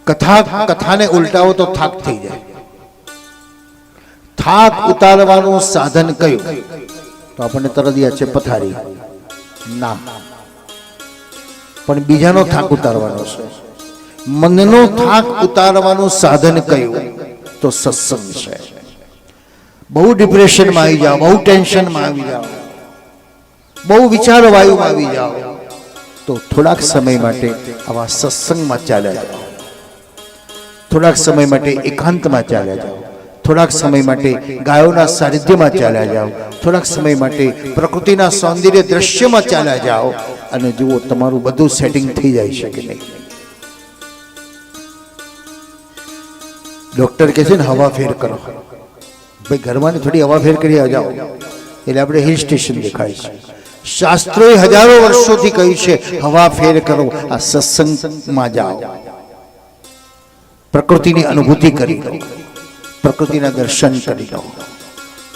કથાને ઉલટાવો તો થાક થઈ જાય. થાક ઉતારવાનું સાધન કયું? તો આપણને તરત યાદ છે પથારી. ના, પણ બીજાનો થાક ઉતારવાનો છે. મનનો થાક ઉતારવાનું સાધન કયું? તો સત્સંગ છે. બહુ ડિપ્રેશનમાં આવી જાઓ, બહુ ટેન્શનમાં આવી જાઓ, બહુ વિચારો વાયુમાં આવી જાઓ, તો થોડાક સમય માટે આવા સત્સંગમાં ચાલ્યા જાઓ. થોડાક સમય માટે એકાંતમાં ચાલ્યા જાઓ. થોડાક સમય માટે ગાયોના સાનિધ્યમાં ચાલ્યા જાઓ. થોડાક સમય માટે પ્રકૃતિના સૌંદર્ય દ્રશ્યમાં ચાલ્યા જાઓ અને જુઓ તમારું બધું સેટિંગ થઈ જાય છે કે નહીં. ડોક્ટર કહે છે ને હવા ફેર કરો. ભાઈ ઘરમાં થોડી હવા ફેર કરી જાઓ એટલે આપણે હિલ સ્ટેશન દેખાય છે. શાસ્ત્રોએ હજારો વર્ષોથી કહ્યું છે હવા ફેર કરો. આ સત્સંગમાં જાઓ, પ્રકૃતિની અનુભૂતિ કરી લો, પ્રકૃતિના દર્શન કરી લો.